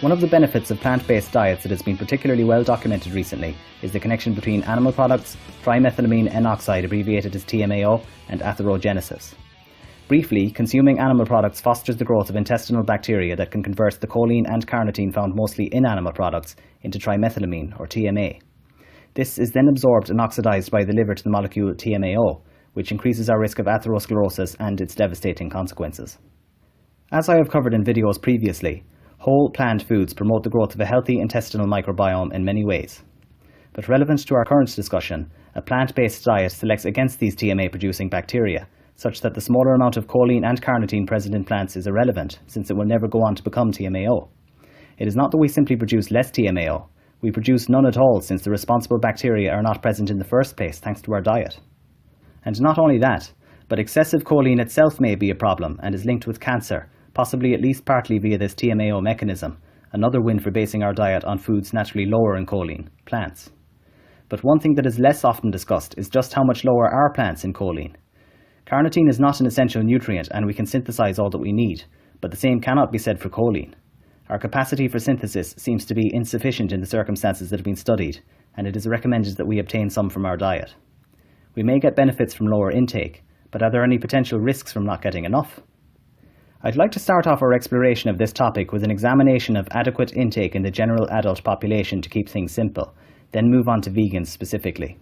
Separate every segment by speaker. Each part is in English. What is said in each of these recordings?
Speaker 1: One of the benefits of plant-based diets that has been particularly well documented recently is the connection between animal products, trimethylamine N-oxide, abbreviated as TMAO, and atherogenesis. Briefly, consuming animal products fosters the growth of intestinal bacteria that can convert the choline and carnitine found mostly in animal products into trimethylamine, or TMA. This is then absorbed and oxidized by the liver to the molecule TMAO, which increases our risk of atherosclerosis and its devastating consequences. As I have covered in videos previously, whole plant foods promote the growth of a healthy intestinal microbiome in many ways. But relevant to our current discussion, a plant-based diet selects against these TMA-producing bacteria, such that the smaller amount of choline and carnitine present in plants is irrelevant, since it will never go on to become TMAO. It is not that we simply produce less TMAO, we produce none at all, since the responsible bacteria are not present in the first place thanks to our diet. And not only that, but excessive choline itself may be a problem and is linked with cancer, possibly at least partly via this TMAO mechanism, another win for basing our diet on foods naturally lower in choline, plants. But one thing that is less often discussed is just how much lower are plants in choline. Carnitine is not an essential nutrient and we can synthesize all that we need, but the same cannot be said for choline. Our capacity for synthesis seems to be insufficient in the circumstances that have been studied, and it is recommended that we obtain some from our diet. We may get benefits from lower intake, but are there any potential risks from not getting enough? I'd like to start off our exploration of this topic with an examination of adequate intake in the general adult population to keep things simple, then move on to vegans specifically.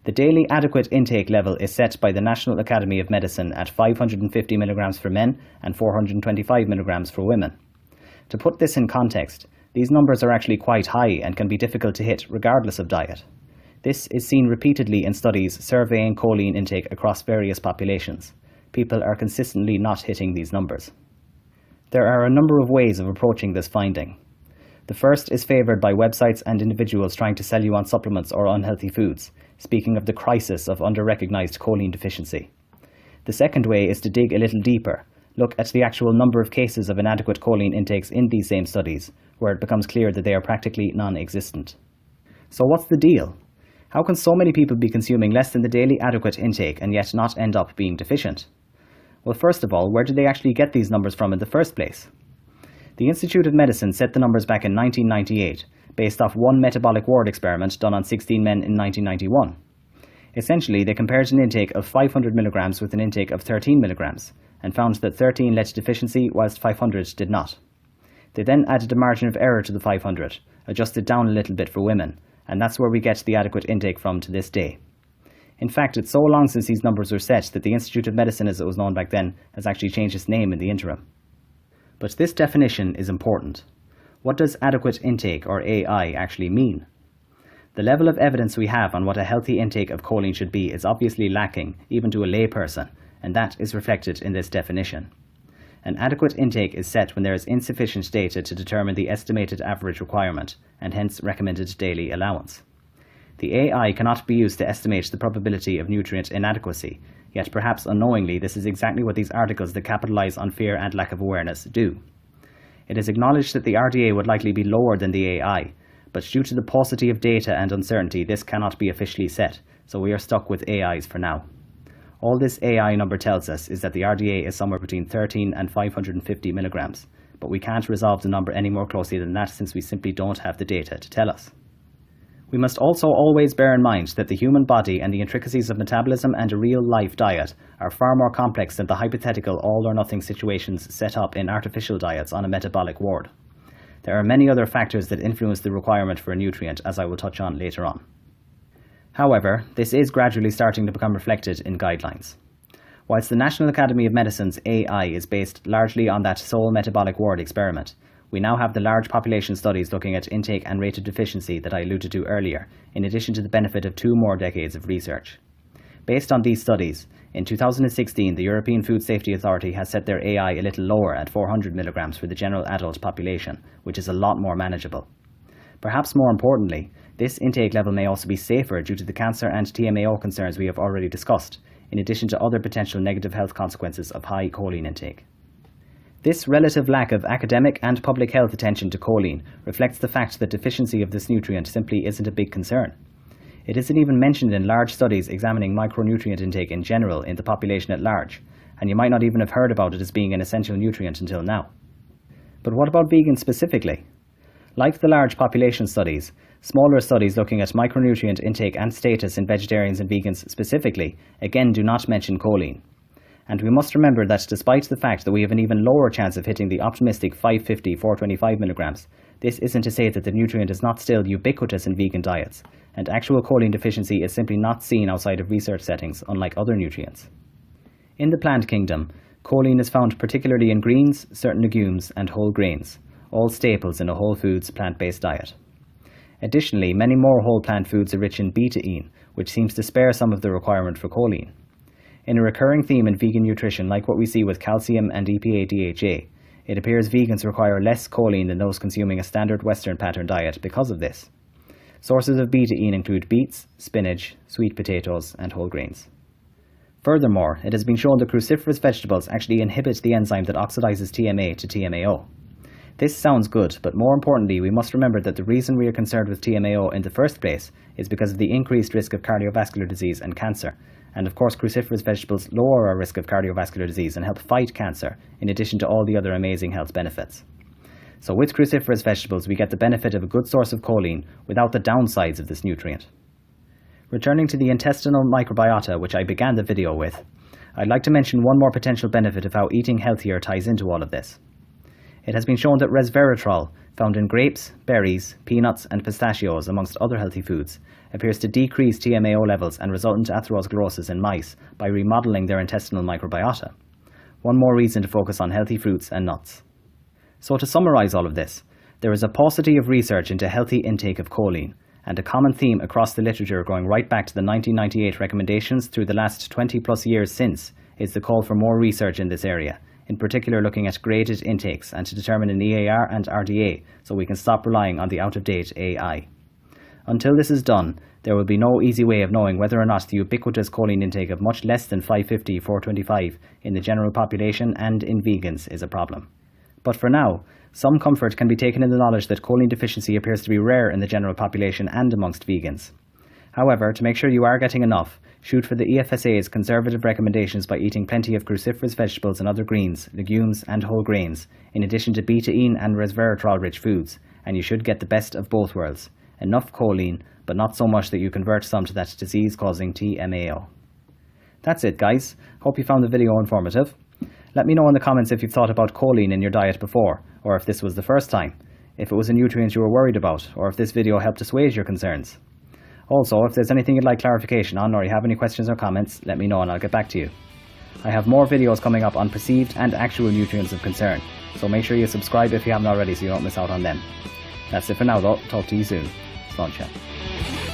Speaker 1: The daily adequate intake level is set by the National Academy of Medicine at 550 mg for men and 425 mg for women. To put this in context, these numbers are actually quite high and can be difficult to hit regardless of diet. This is seen repeatedly in studies surveying choline intake across various populations. People are consistently not hitting these numbers. There are a number of ways of approaching this finding. The first is favoured by websites and individuals trying to sell you on supplements or unhealthy foods, speaking of the crisis of under-recognised choline deficiency. The second way is to dig a little deeper, look at the actual number of cases of inadequate choline intakes in these same studies, where it becomes clear that they are practically non-existent. So what's the deal? How can so many people be consuming less than the daily adequate intake and yet not end up being deficient? Well, first of all, where did they actually get these numbers from in the first place? The Institute of Medicine set the numbers back in 1998, based off one metabolic ward experiment done on 16 men in 1991. Essentially, they compared an intake of 500 mg with an intake of 13 mg, and found that 13 led to deficiency whilst 500 did not. They then added a margin of error to the 500, adjusted down a little bit for women, and that's where we get the adequate intake from to this day. In fact, it's so long since these numbers were set that the Institute of Medicine, as it was known back then, has actually changed its name in the interim. But this definition is important. What does adequate intake, or AI, actually mean? The level of evidence we have on what a healthy intake of choline should be is obviously lacking, even to a layperson, and that is reflected in this definition. An adequate intake is set when there is insufficient data to determine the estimated average requirement, and hence recommended daily allowance. The AI cannot be used to estimate the probability of nutrient inadequacy, yet perhaps unknowingly this is exactly what these articles that capitalise on fear and lack of awareness do. It is acknowledged that the RDA would likely be lower than the AI, but due to the paucity of data and uncertainty this cannot be officially set, so we are stuck with AIs for now. All this AI number tells us is that the RDA is somewhere between 13 and 550 mg, but we can't resolve the number any more closely than that since we simply don't have the data to tell us. We must also always bear in mind that the human body and the intricacies of metabolism and a real-life diet are far more complex than the hypothetical all-or-nothing situations set up in artificial diets on a metabolic ward. There are many other factors that influence the requirement for a nutrient, as I will touch on later on. However, this is gradually starting to become reflected in guidelines. Whilst the National Academy of Medicine's AI is based largely on that sole metabolic ward experiment, we now have the large population studies looking at intake and rate of deficiency that I alluded to earlier, in addition to the benefit of 2 more decades of research. Based on these studies, in 2016 the European Food Safety Authority has set their AI a little lower at 400 mg for the general adult population, which is a lot more manageable. Perhaps more importantly, this intake level may also be safer due to the cancer and TMAO concerns we have already discussed, in addition to other potential negative health consequences of high choline intake. This relative lack of academic and public health attention to choline reflects the fact that deficiency of this nutrient simply isn't a big concern. It isn't even mentioned in large studies examining micronutrient intake in general in the population at large, and you might not even have heard about it as being an essential nutrient until now. But what about vegans specifically? Like the large population studies, smaller studies looking at micronutrient intake and status in vegetarians and vegans specifically, again do not mention choline. And we must remember that despite the fact that we have an even lower chance of hitting the optimistic 550-425 milligrams, this isn't to say that the nutrient is not still ubiquitous in vegan diets, and actual choline deficiency is simply not seen outside of research settings, unlike other nutrients. In the plant kingdom, choline is found particularly in greens, certain legumes, and whole grains, all staples in a whole foods plant-based diet. Additionally, many more whole plant foods are rich in betaine, which seems to spare some of the requirement for choline. In a recurring theme in vegan nutrition, like what we see with calcium and EPA-DHA, it appears vegans require less choline than those consuming a standard Western pattern diet because of this. Sources of betaine include beets, spinach, sweet potatoes, and whole grains. Furthermore, it has been shown that cruciferous vegetables actually inhibit the enzyme that oxidizes TMA to TMAO. This sounds good, but more importantly, we must remember that the reason we are concerned with TMAO in the first place is because of the increased risk of cardiovascular disease and cancer. And of course, cruciferous vegetables lower our risk of cardiovascular disease and help fight cancer, in addition to all the other amazing health benefits. So with cruciferous vegetables, we get the benefit of a good source of choline without the downsides of this nutrient. Returning to the intestinal microbiota, which I began the video with, I'd like to mention one more potential benefit of how eating healthier ties into all of this. It has been shown that resveratrol, found in grapes, berries, peanuts, and pistachios, amongst other healthy foods, appears to decrease TMAO levels and resultant atherosclerosis in mice by remodeling their intestinal microbiota. One more reason to focus on healthy fruits and nuts. So to summarize all of this, there is a paucity of research into healthy intake of choline, and a common theme across the literature going right back to the 1998 recommendations through the last 20 plus years since is the call for more research in this area, in particular looking at graded intakes and to determine an EAR and RDA so we can stop relying on the out-of-date AI. Until this is done, there will be no easy way of knowing whether or not the ubiquitous choline intake of much less than 550-425 in the general population and in vegans is a problem. But for now, some comfort can be taken in the knowledge that choline deficiency appears to be rare in the general population and amongst vegans. However, to make sure you are getting enough, shoot for the EFSA's conservative recommendations by eating plenty of cruciferous vegetables and other greens, legumes, and whole grains, in addition to betaine and resveratrol-rich foods, and you should get the best of both worlds. Enough choline, but not so much that you convert some to that disease-causing TMAO. That's it, guys. Hope you found the video informative. Let me know in the comments if you've thought about choline in your diet before, or if this was the first time, if it was a nutrient you were worried about, or if this video helped assuage your concerns. Also, if there's anything you'd like clarification on, or you have any questions or comments, let me know and I'll get back to you. I have more videos coming up on perceived and actual nutrients of concern, so make sure you subscribe if you haven't already so you don't miss out on them. That's it for now though. Talk to you soon. Slán.